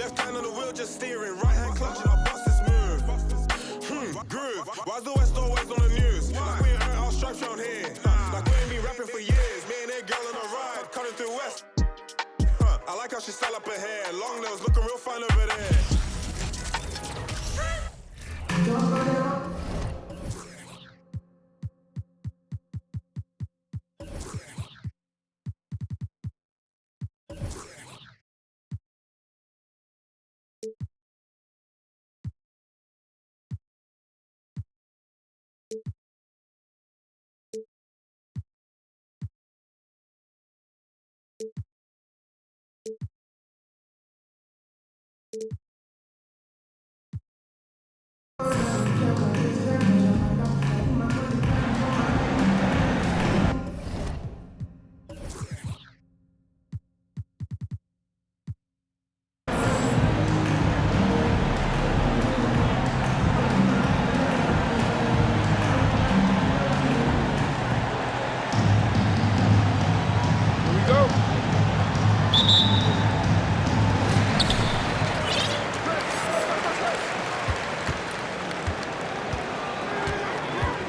Left hand on the wheel, just steering. Right hand clutching, I bust this move. Groove. Why's the West always on the news? Like we ain't earned our stripes round here. Like we ain't been rapping for years. Me and that girl on a ride, coming through West. I like how she style up her hair. Long nails, looking real fine over there.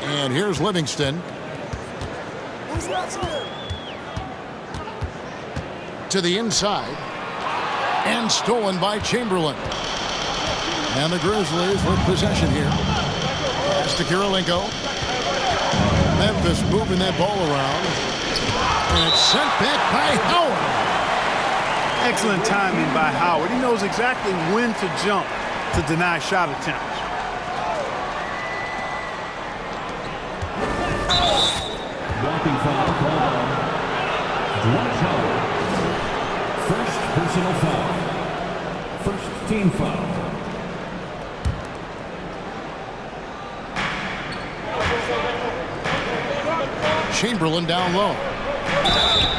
And here's Livingston. To the inside. And stolen by Chamberlain. And the Grizzlies with possession here. Pass to Kirilenko. Memphis moving that ball around. And it's sent back by Howard. Excellent timing by Howard. He knows exactly when to jump to deny shot attempts. Blocking foul called on Dwight Howard. First personal foul. First team foul. Chamberlain down low.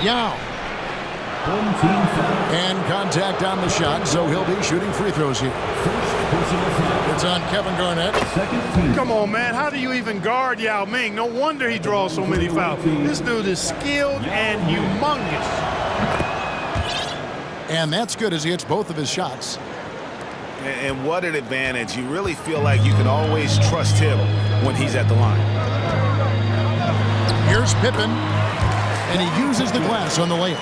Yao. Home team foul. And contact on the shot, so he'll be shooting free throws here. First personal foul. It's on Kevin Garnett. Second team. Come on, man. How do you even guard Yao Ming? No wonder he draws so many fouls. This dude is skilled and humongous. And that's good as he hits both of his shots. And what an advantage. You really feel like you can always trust him when he's at the line. Here's Pippen. And he uses the glass on the layup.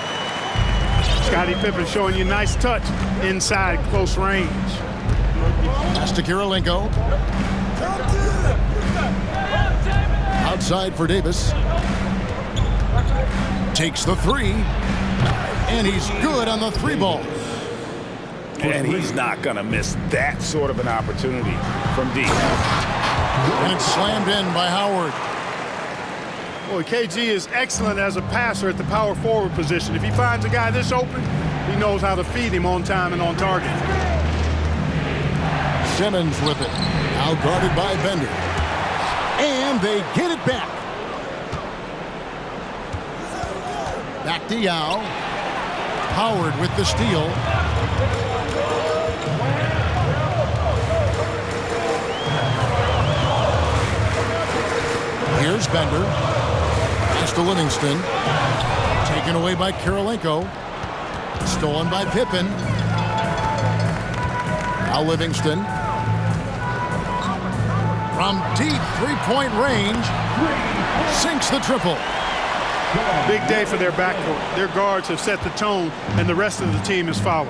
Scottie Pippen showing you nice touch inside close range. Pass to Kirilenko. Outside for Davis. Takes the three. And he's good on the three ball. And he's not going to miss that sort of an opportunity from deep. And it's slammed in by Howard. Boy, KG is excellent as a passer at the power forward position. If he finds a guy this open, he knows how to feed him on time and on target. Simmons with it. Now guarded by Bender. And they get it back. Back to Yao. Howard with the steal. Here's Bender. Pass to Livingston. Taken away by Kirilenko. Stolen by Pippen. Now Livingston. From deep three-point range. Sinks the triple. Big day for their backcourt. Their guards have set the tone, and the rest of the team is following.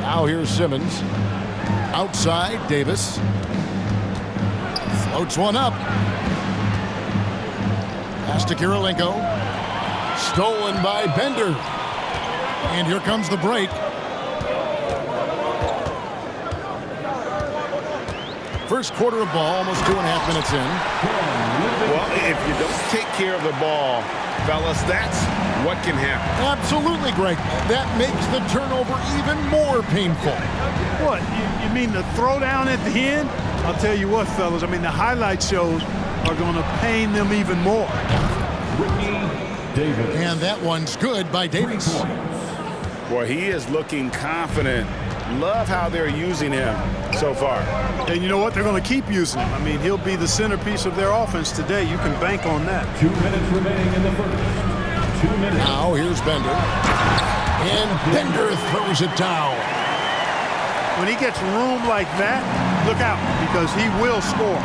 Now here's Simmons. Outside, Davis. Floats one up. Pass to Kirilenko. Stolen by Bender. And here comes the break. First quarter of ball, almost 2.5 minutes in. Well, if you don't take care of the ball, fellas, that's what can happen. Absolutely, Greg. That makes the turnover even more painful. What, you mean the throwdown at the end? I'll tell you what, fellas, I mean, the highlight shows are going to pain them even more. Davis. And that one's good by Davis. Boy, he is looking confident. Love how they're using him so far. And you know what? They're going to keep using him. I mean, he'll be the centerpiece of their offense today. You can bank on that. 2 minutes remaining in the first. 2 minutes. Now here's Bender. And Bender throws it down. When he gets room like that, look out, because he will score.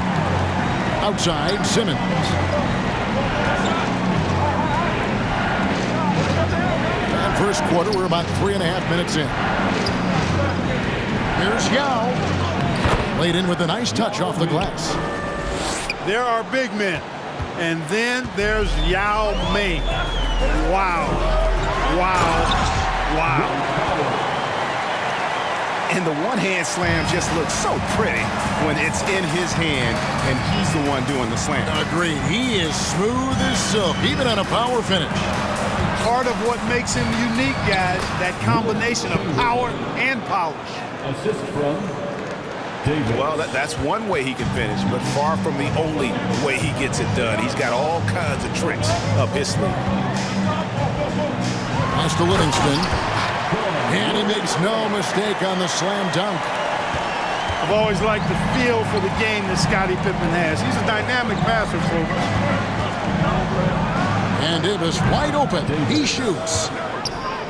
Outside, Simmons. And first quarter, we're about 3.5 minutes in. Here's Yao. Laid in with a nice touch off the glass. There are big men. And then there's Yao Ming. Wow. Wow. Wow. And the one-hand slam just looks so pretty when it's in his hand and he's the one doing the slam. Agreed. He is smooth as silk, even on a power finish. Part of what makes him unique, guys, that combination of power and polish. Assist from Davis. Well, that's one way he can finish, but far from the only way he gets it done. He's got all kinds of tricks up his sleeve. Pass to Livingston. And he makes no mistake on the slam dunk. I've always liked the feel for the game that Scottie Pippen has. He's a dynamic passer, folks. And Davis wide open. He shoots.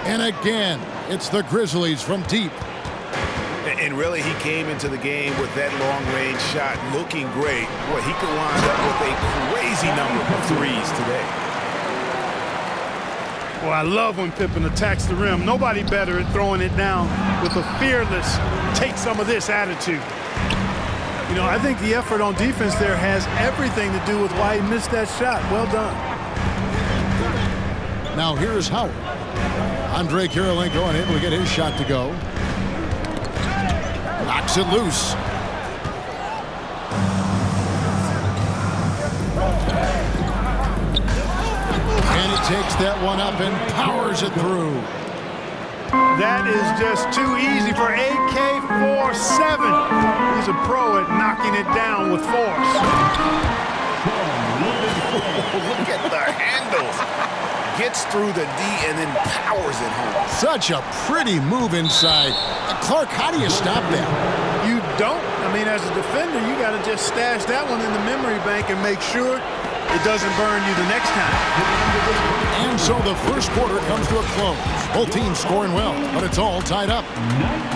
And again, it's the Grizzlies from deep. And really, he came into the game with that long-range shot looking great. Boy, he could wind up with a crazy number of threes today. Well, I love when Pippen attacks the rim. Nobody better at throwing it down with a fearless, take some of this attitude. You know, I think the effort on defense there has everything to do with why he missed that shot. Well done. Now here's Howard. Andre Kirilenko unable to get his shot to go. Knocks it loose. And he takes that one up and powers it through. That is just too easy for AK-47. He's a pro at knocking it down with force. Look at the handles. Gets through the D and then powers it home. Such a pretty move inside. Clark, how do you stop that? You don't. I mean, as a defender, you got to just stash that one in the memory bank and make sure it doesn't burn you the next time. And so the first quarter comes to a close. Both teams scoring well, but it's all tied up.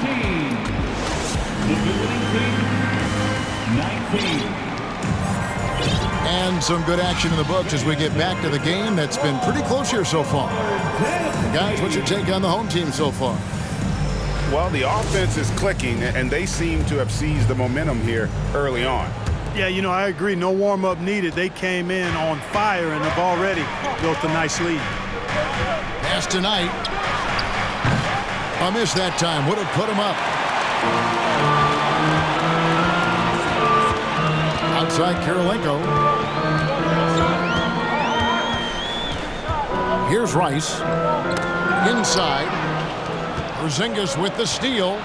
19. The visiting team, 19. And some good action in the books as we get back to the game that's been pretty close here so far. Guys, what's your take on the home team so far? Well, the offense is clicking, and they seem to have seized the momentum here early on. Yeah, you know, I agree. No warm-up needed. They came in on fire and have already built a nice lead. Pass tonight. A miss that time. Would have put him up. Outside Kirilenko. Here's Rice. Inside. Porzingis with the steal.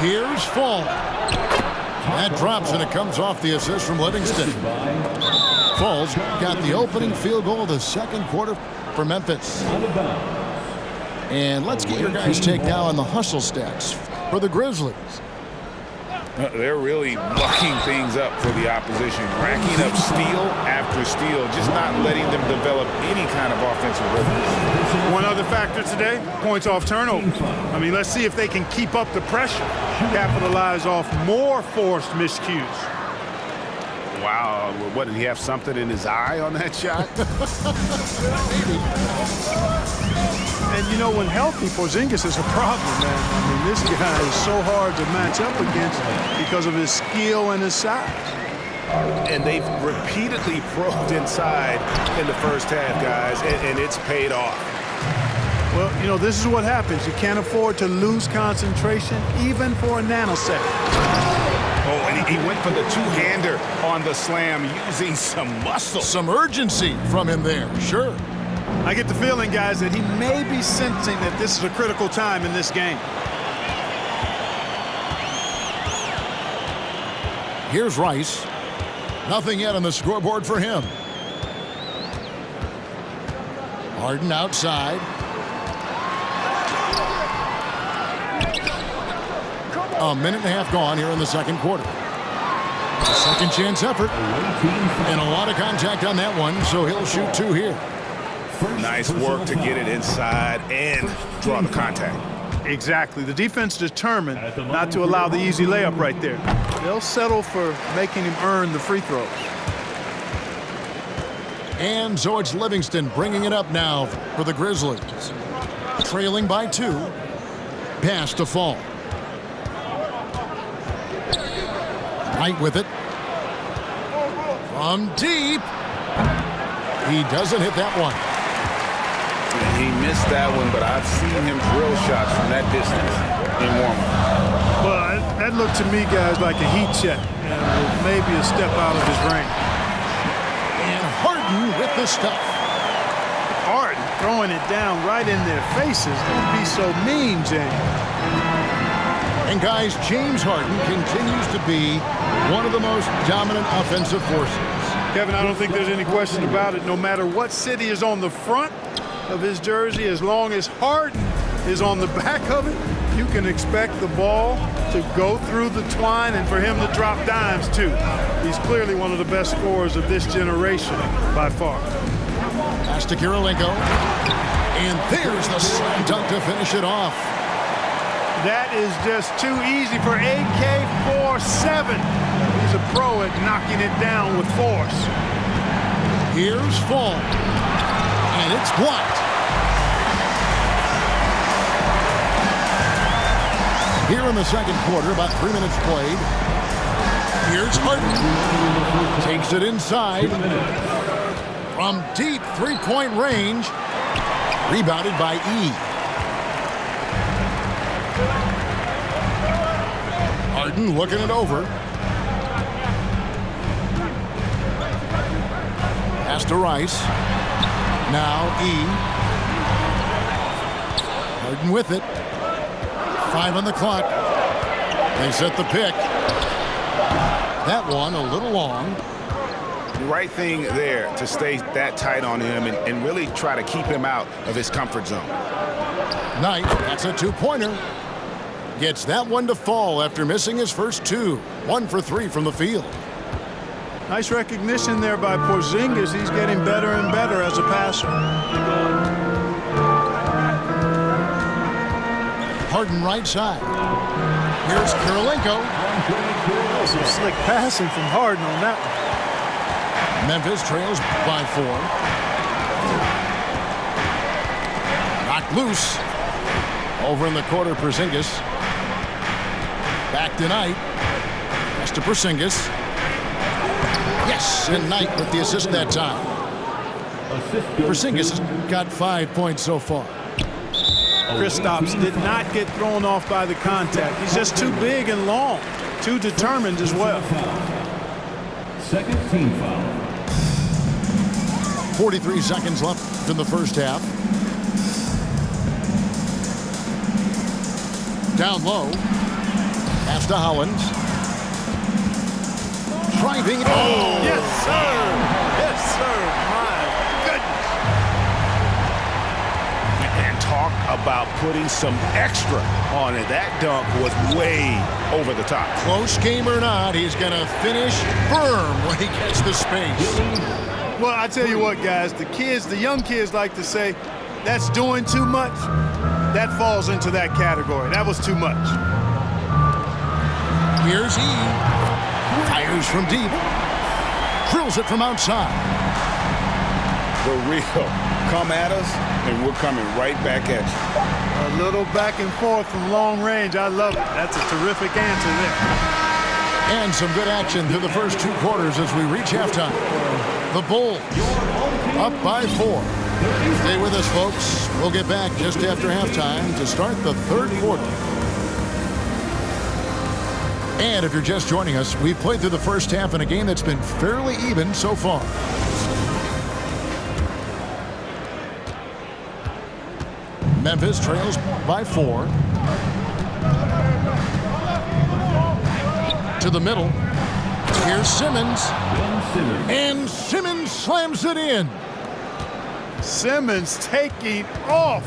Here's Fall. That drops and it comes off the assist from Livingston. Falls got the opening field goal of the second quarter for Memphis. And let's get your guys' take now on the hustle stats for the Grizzlies. They're really mucking things up for the opposition, racking up steal after steal, just not letting them develop any kind of offensive rhythm. One other factor today, points off turnovers. I mean, let's see if they can keep up the pressure, capitalize off more forced miscues. Wow, what, did he have something in his eye on that shot? And, you know, when healthy, Porzingis is a problem, man. I mean, this guy is so hard to match up against because of his skill and his size. And they've repeatedly probed inside in the first half, guys, and it's paid off. Well, you know, this is what happens. You can't afford to lose concentration even for a nanosecond. Oh, and he went for the two-hander on the slam using some muscle. Some urgency from him there, sure. I get the feeling, guys, that he may be sensing that this is a critical time in this game. Here's Rice. Nothing yet on the scoreboard for him. Harden outside. A minute and a half gone here in the second quarter. A second chance effort. And a lot of contact on that one, so he'll shoot two here. Nice work to get it inside and draw the contact. Exactly. The defense determined not to allow the easy layup right there. They'll settle for making him earn the free throws. And so it's Livingston bringing it up now for the Grizzlies. Trailing by 2. Pass to Fall. Knight with it. From deep. He doesn't hit that one. He missed that one, but I've seen him drill shots from that distance in warm-up. Well, that looked to me, guys, like a heat check. And maybe a step out of his range. And Harden with the stuff. Harden throwing it down right in their faces. Don't be so mean, James. And guys, James Harden continues to be one of the most dominant offensive forces. Kevin, I don't think there's any question about it. No matter what city is on the front of his jersey, as long as Harden is on the back of it, you can expect the ball to go through the twine and for him to drop dimes too. He's clearly one of the best scorers of this generation by far. Pass to Kirilenko. And there's the slam dunk to finish it off. That is just too easy for AK-47. He's a pro at knocking it down with force. Here's Fall. And it's blocked. Here in the second quarter, about 3 minutes played. Here's Harden. Takes it inside. From deep three-point range. Rebounded by E. Harden looking it over. Pass to Rice. Now E. Harden with it. 5 on the clock. They set the pick. That one a little long. The right thing there to stay that tight on him and really try to keep him out of his comfort zone. Knight, that's a two-pointer. Gets that one to Fall after missing his first 2. 1 for 3 from the field. Nice recognition there by Porzingis. He's getting better and better as a passer. Harden right side. Here's Kirilenko. Some slick passing from Harden on that one. Memphis trails by 4. Knocked loose. Over in the quarter, Porzingis. Back to Knight. Pass to Porzingis. Yes, and Knight with the assist that time. Porzingis has got 5 points so far. Kristaps did not get thrown off by the contact. He's just too big and long, too determined as well. Second team foul. 43 seconds left in the first half. Down low. Pass to Hollins. Driving. Oh! Yes, sir. Yes, sir. My goodness. And talk about putting some extra on it. That dunk was way over the top. Close game or not, he's going to finish firm when he gets the space. Well, I tell you what, guys, the young kids like to say, that's doing too much. That falls into that category. That was too much. Here's E. Fires from deep. Drills it from outside. The real. Come at us, and we're coming right back at you. A little back and forth from long range. I love it. That's a terrific answer there. And some good action through the first 2 quarters as we reach halftime. The Bulls up by 4. Stay with us, folks. We'll get back just after halftime to start the third quarter. And if you're just joining us, we've played through the first half in a game that's been fairly even so far. Memphis trails by 4. To the middle. Here's Simmons. And Simmons slams it in. Simmons taking off,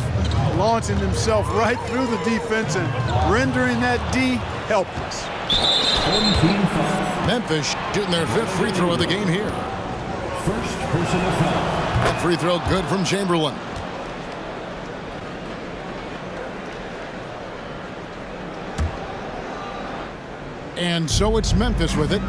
launching himself right through the defense and rendering that D helpless. Memphis shooting their 5th free throw of the game here. First personal foul. That free throw good from Chamberlain. And so it's Memphis with it.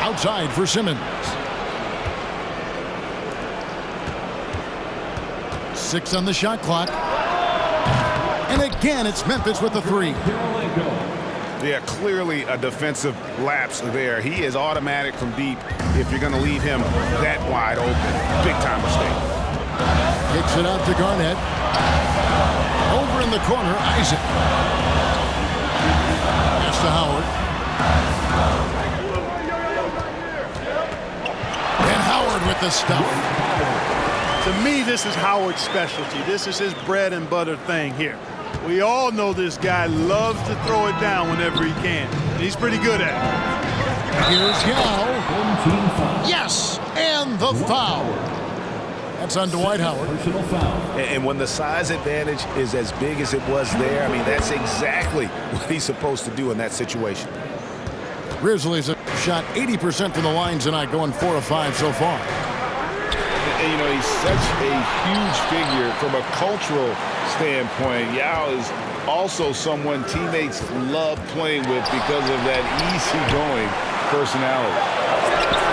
Outside for Simmons. 6 on the shot clock. And again, it's Memphis with the three. Yeah, clearly a defensive lapse there. He is automatic from deep if you're going to leave him that wide open. Big time mistake. Kicks it out to Garnett. Over in the corner, Isaac. Pass to Howard. And Howard with the stuff. To me, this is Howard's specialty. This is his bread and butter thing here. We all know this guy loves to throw it down whenever he can. He's pretty good at it. Here's Yao. Yes, and the foul. That's on Dwight Howard. Personal foul. And when the size advantage is as big as it was there, I mean, that's exactly what he's supposed to do in that situation. Grizzlies have shot 80% from the line tonight, going 4 of 5 so far. And, you know, he's such a huge figure from a cultural standpoint. Yao is also someone teammates love playing with because of that easygoing personality.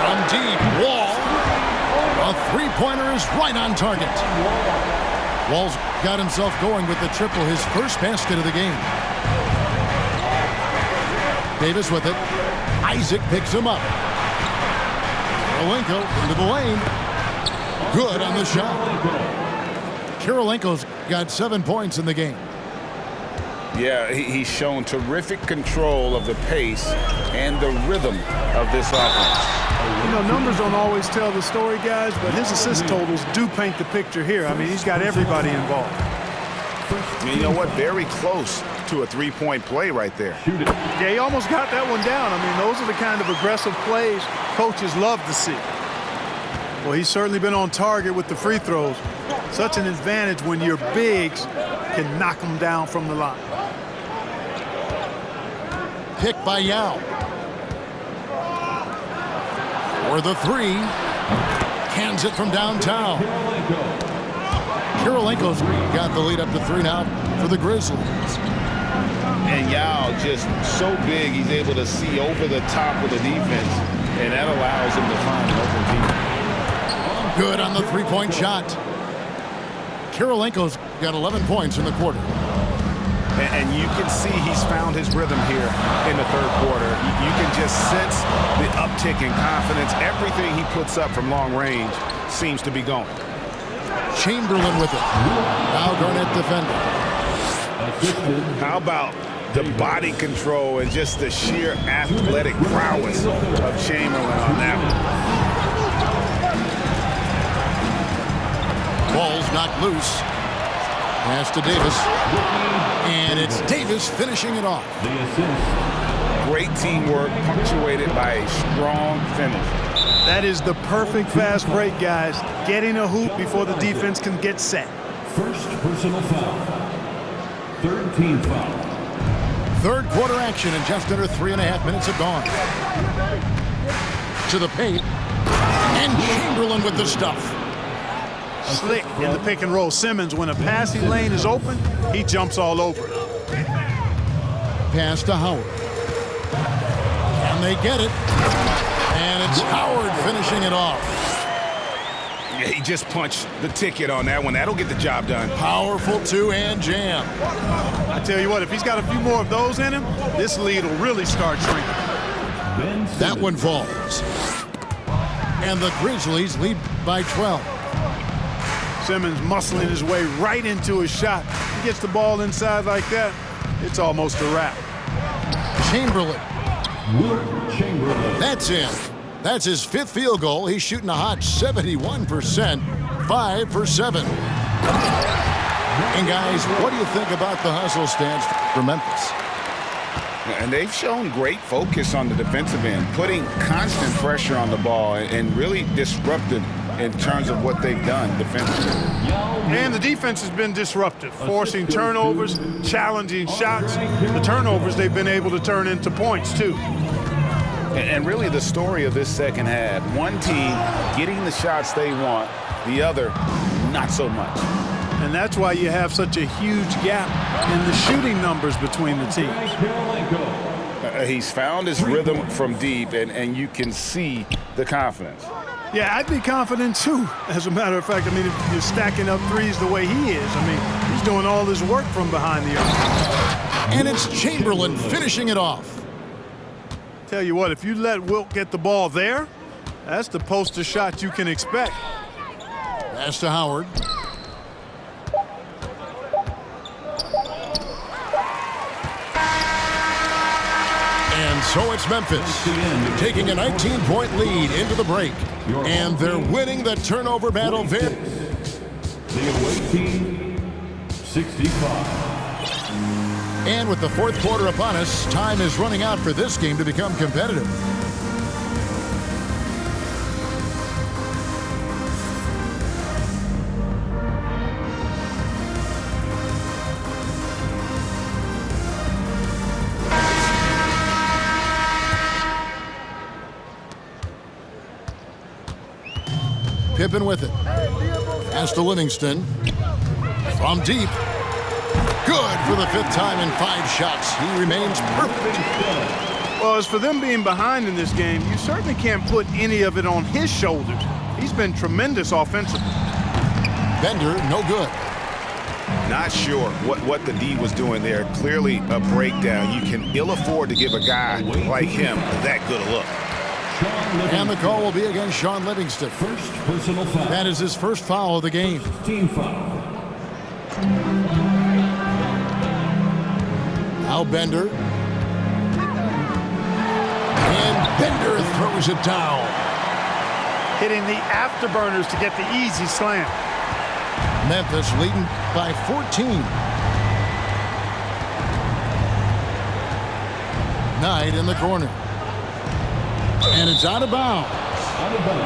From deep, Wall. A three-pointer is right on target. Wall's got himself going with the triple, his first basket of the game. Davis with it. Isaac picks him up. Kirilenko into the lane. Good on the shot. Kirilenko's got 7 points in the game. Yeah, he's shown terrific control of the pace and the rhythm of this offense. You know, numbers don't always tell the story, guys, but his assist totals do paint the picture here. I mean, he's got everybody involved. And you know what? Very close to a three-point play right there. Yeah, he almost got that one down. I mean, those are the kind of aggressive plays coaches love to see. Well, he's certainly been on target with the free throws. Such an advantage when your bigs can knock them down from the line. Picked by Yao. For the three. Cans it from downtown. Kirilenko's got the lead up to 3 now for the Grizzlies. And Yao just so big, he's able to see over the top of the defense, and that allows him to find an open team. Good on the three-point shot. Kirilenko's got 11 points in the quarter. And you can see he's found his rhythm here in the third quarter. You can just sense the uptick in confidence. Everything he puts up from long range seems to be going. Chamberlain with it. Now Garnett defending. How about the body control and just the sheer athletic prowess of Chamberlain on that one. Ball's knocked loose. Pass to Davis. And it's Davis finishing it off. Great teamwork punctuated by a strong finish. That is the perfect fast break, guys. Getting a hoop before the defense can get set. First personal foul. Third team foul. Third quarter action and just under 3.5 minutes have gone. To the paint. And Chamberlain with the stuff. Slick in the pick and roll. Simmons, when a passing lane is open, he jumps all over it. Pass to Howard. Can they get it? And it's Howard finishing it off. Yeah, he just punched the ticket on that one. That'll get the job done. Powerful two-hand jam. I tell you what, if he's got a few more of those in him, this lead will really start shrinking. That one falls. And the Grizzlies lead by 12. Simmons muscling his way right into his shot. He gets the ball inside like that, it's almost a wrap. Chamberlain. Chamberlain. That's in. That's his 5th field goal. He's shooting a hot 71%, 5 for 7. And guys, what do you think about the hustle stance for Memphis? And they've shown great focus on the defensive end, putting constant pressure on the ball and really disruptive in terms of what they've done defensively. And the defense has been disruptive, forcing turnovers, challenging shots. The turnovers they've been able to turn into points, too. And really the story of this second half, one team getting the shots they want, the other not so much. And that's why you have such a huge gap in the shooting numbers between the teams. He's found his rhythm from deep, and you can see the confidence. Yeah, I'd be confident too, as a matter of fact. I mean, if you're stacking up threes the way he is, I mean, he's doing all his work from behind the arc. And it's Chamberlain finishing it off. Tell you what, if you let Wilt get the ball there, that's the poster shot you can expect. Pass to Howard. And so it's Memphis taking a 19-point lead into the break. And they're winning the turnover battle. The away team, 65. And with the fourth quarter upon us, time is running out for this game to become competitive. Pippen with it. Pass to Livingston. From deep. Good for the fifth time in 5 shots. He remains perfect. Well, as for them being behind in this game, you certainly can't put any of it on his shoulders. He's been tremendous offensively. Bender, no good. Not sure what the D was doing there. Clearly a breakdown. You can ill afford to give a guy like him that good a look. And the call will be against Sean Livingston. First personal foul. That is his first foul of the game. Team foul. Now Bender. And Bender throws it down. Hitting the afterburners to get the easy slam. Memphis leading by 14. Knight in the corner. And it's out of bounds.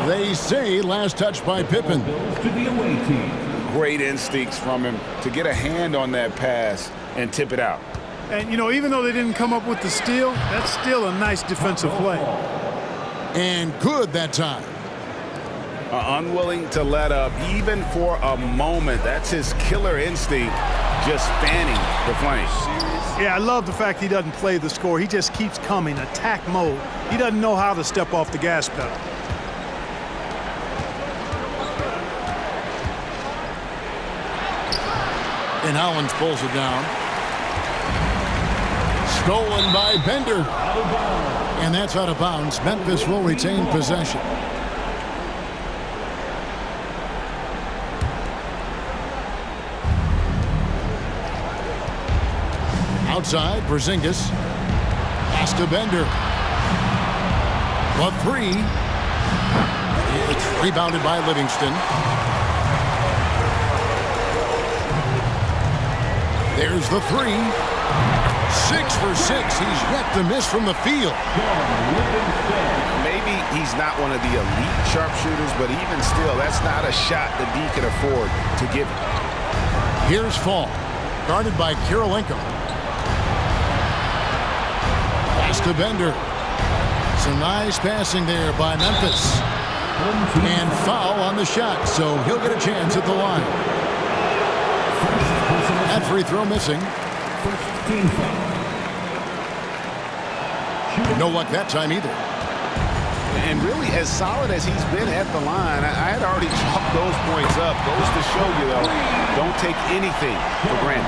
They say last touch by Pippen. To the away team. Great instincts from him to get a hand on that pass and tip it out. And, you know, even though they didn't come up with the steal, that's still a nice defensive play. And good that time. Unwilling to let up even for a moment. That's his killer instinct, just fanning the flames. Yeah, I love the fact he doesn't play the score. He just keeps coming, attack mode. He doesn't know how to step off the gas pedal. And Hollins pulls it down. Stolen by Bender. And that's out of bounds. Memphis will retain possession. Outside, Porzingis. Pass to Bender. The 3. It's rebounded by Livingston. There's the 3. 6 for 6. He's yet to miss from the field. Maybe he's not one of the elite sharpshooters, but even still, that's not a shot that D can afford to give him. Here's Fall, guarded by Kirilenko. Pass to Bender. Some nice passing there by Memphis. And foul on the shot, so he'll get a chance at the line. That free throw missing. No luck that time either. And really, as solid as he's been at the line, I had already chalked those points up. Goes to show you, though, don't take anything for granted.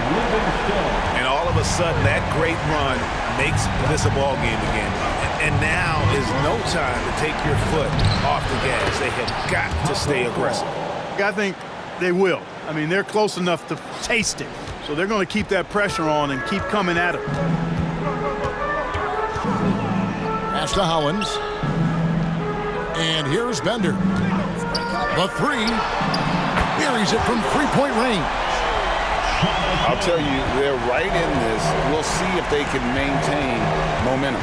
And all of a sudden, that great run makes this a ball game again. And now is no time to take your foot off the gas. They have got to stay aggressive. I think they will. I mean, they're close enough to taste it. So they're going to keep that pressure on and keep coming at it. Pass to Hollins. And here's Bender. The 3. Buries it from three-point range. I'll tell you, they're right in this. We'll see if they can maintain momentum.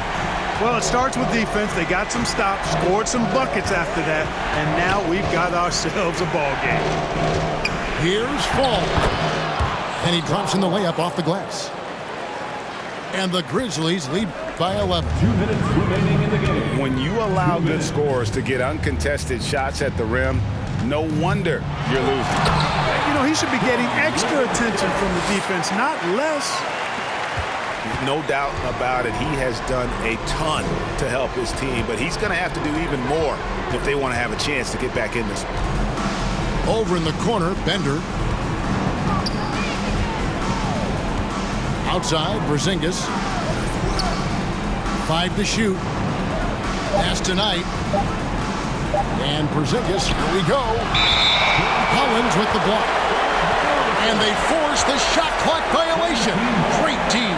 Well, it starts with defense. They got some stops, scored some buckets after that, and now we've got ourselves a ball game. Here's Fall. And he drops in the layup off the glass. And the Grizzlies lead by 11. 2 minutes remaining in the game. When you allow good scorers to get uncontested shots at the rim, no wonder you're losing. You know, he should be getting extra attention from the defense, not less. No doubt about it. He has done a ton to help his team, but he's going to have to do even more if they want to have a chance to get back in this one. Over in the corner, Bender. Outside, Porzingis. 5 to shoot. Pass tonight. And Porzingis, here we go. Collins with the block. And they force the shot clock violation. Great team.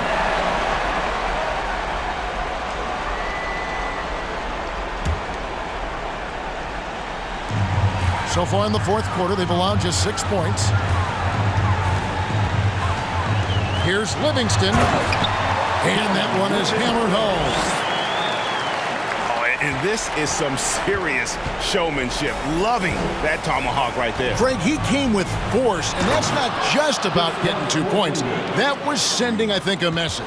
So far in the fourth quarter, they've allowed just 6 points. Here's Livingston. And that one is hammered home. Oh, and this is some serious showmanship. Loving that tomahawk right there. Greg, he came with force, and that's not just about getting 2 points. That was sending, I think, a message.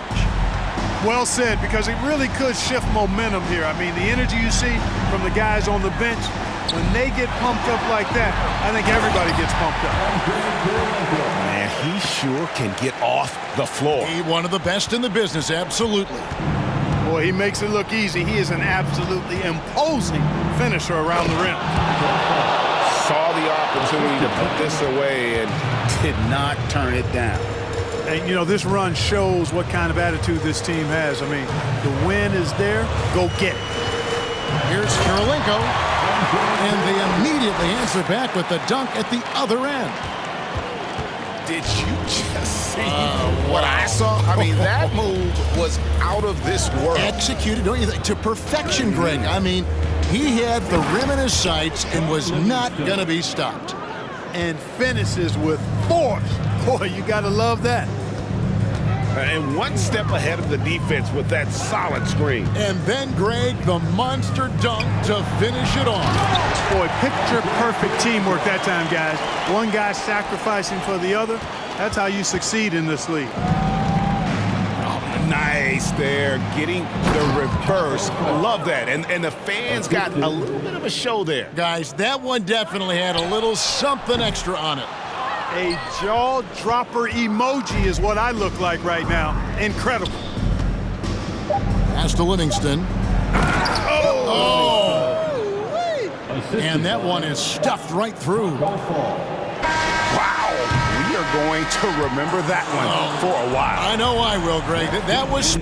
Well said, because it really could shift momentum here. I mean, the energy you see from the guys on the bench, when they get pumped up like that, I think everybody gets pumped up. Man, he sure can get off the floor. He one of the best in the business, absolutely. Boy, he makes it look easy. He is an absolutely imposing finisher around the rim. Saw the opportunity to put this away and did not turn it down. And, you know, this run shows what kind of attitude this team has. I mean, the win is there. Go get it. Here's Kirilenko. And they immediately answer back with the dunk at the other end. Did you just see what I saw? I mean, that move was out of this world. Executed, don't you think, to perfection, Greg. I mean, he had the rim in his sights and was not going to be stopped. And finishes with force. Boy, you got to love that. And one step ahead of the defense with that solid screen. And then, Greg, the monster dunk to finish it off. Boy, picture-perfect teamwork that time, guys. One guy sacrificing for the other. That's how you succeed in this league. Oh, nice there, getting the reverse. I love that. And the fans got a little bit of a show there. Guys, that one definitely had a little something extra on it. A jaw-dropper emoji is what I look like right now. Incredible. Pass to Livingston. Oh! And that one is stuffed right through. Wow. We are going to remember that one for a while. I know I will, Greg. That was...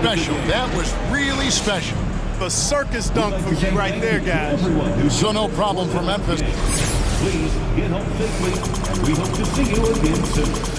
special. That was really special. The circus dunk for you right there, guys. So no problem for Memphis. Please get home safely, and we hope to see you again soon.